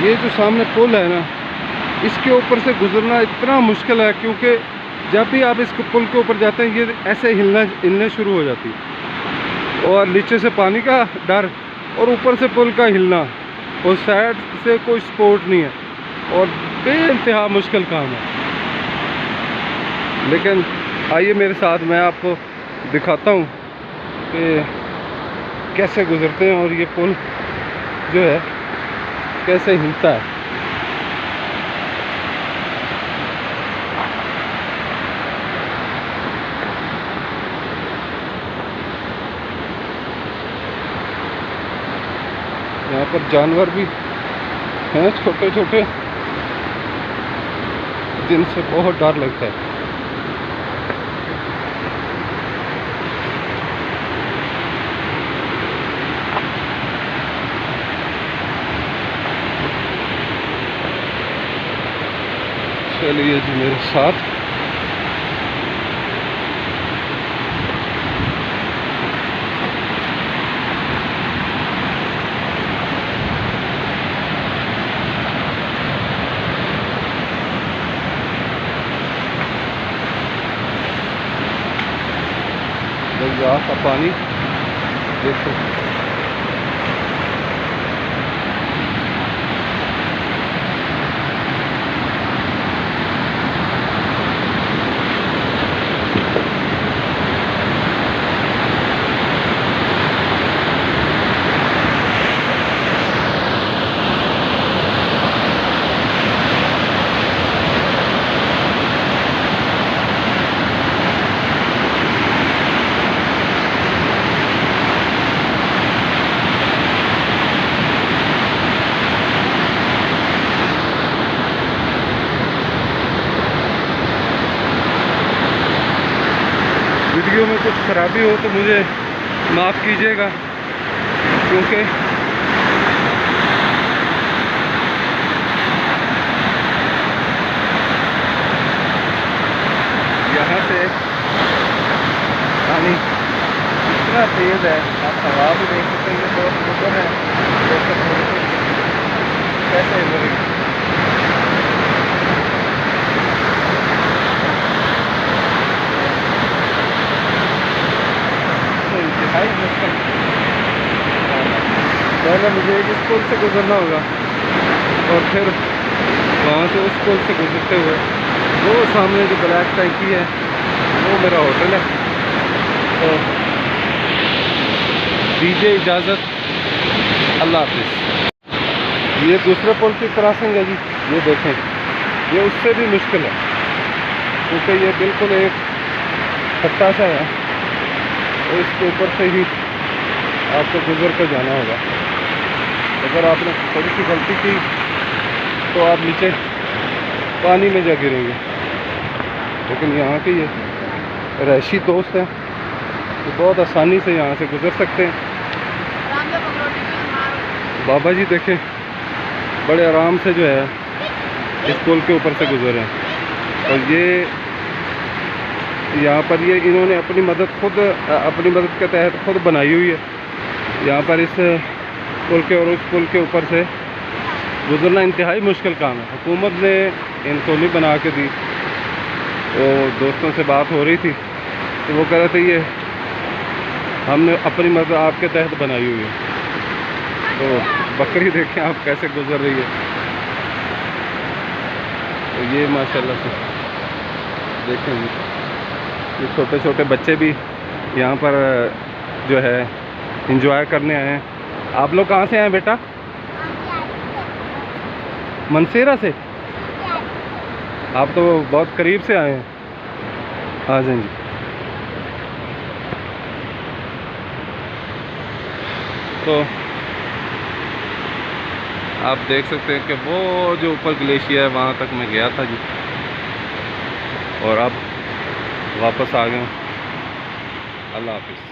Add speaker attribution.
Speaker 1: ये जो सामने पुल है ना, इसके ऊपर से गुजरना इतना मुश्किल है, क्योंकि जब भी आप इस पुल के ऊपर जाते हैं ये ऐसे हिलने शुरू हो जाती है, और नीचे से पानी का डर और ऊपर से पुल का हिलना, और साइड से कोई सपोर्ट नहीं है, और बेइंतहा मुश्किल काम है। लेकिन आइए मेरे साथ, मैं आपको दिखाता हूँ कि कैसे गुजरते हैं और ये पुल जो है कैसे हिलता है। यहाँ पर जानवर भी हैं छोटे छोटे, जिनसे बहुत डर लगता है। चलिए जी मेरे साथ। दरिया का पानी देखो, वीडियो में कुछ खराबी हो तो मुझे माफ़ कीजिएगा, क्योंकि यहाँ से पानी इतना तेज़ है, आप हवा भी देख सकते हैं। बहुत ऊपर है, कैसे हिल रही है। पहले मुझे इस पुल से गुजरना होगा, और फिर वहाँ से उस पुल से गुजरते हुए वो सामने जो ब्लैक टैंकी है वो मेरा होटल है। तो दीजिए इजाज़त, अल्लाह हाफिज़। ये दूसरे पुल की क्रॉसिंग है जी, ये देखें, ये उससे भी मुश्किल है, क्योंकि ये बिल्कुल एक खट्टा सा है, तो इसके ऊपर से ही आपको गुजर कर जाना होगा। अगर आपने थोड़ी सी गलती की तो आप नीचे पानी में जा गिरेंगे। लेकिन यहाँ के ये रहायशी दोस्त हैं, तो बहुत आसानी से यहाँ से गुजर सकते हैं। बाबा जी देखें, बड़े आराम से जो है इस पुल के ऊपर से गुजरे हैं। और ये यहाँ पर ये इन्होंने अपनी मदद के तहत खुद बनाई हुई है। यहाँ पर इस पुल के और उस पुल के ऊपर से गुजरना इंतहाई मुश्किल काम है। हुकूमत ने इनको नहीं बना के दी। तो दोस्तों से बात हो रही थी, तो वो कह रहे थे ये हमने अपनी मदद आपके तहत बनाई हुई है। तो बकरी देखें आप कैसे गुजर रही है। तो ये माशाल्लाह से देखें, ये छोटे छोटे बच्चे भी यहाँ पर जो है एंजॉय करने आए हैं। आप लोग कहाँ से आए बेटा? मनसेरा से। आप तो बहुत करीब से आए हैं। आ जाएंगे। तो आप देख सकते हैं कि वो जो ऊपर ग्लेशियर है वहाँ तक मैं गया था जी, और अब वापस आ गया हूँ। अल्लाह हाफिज़।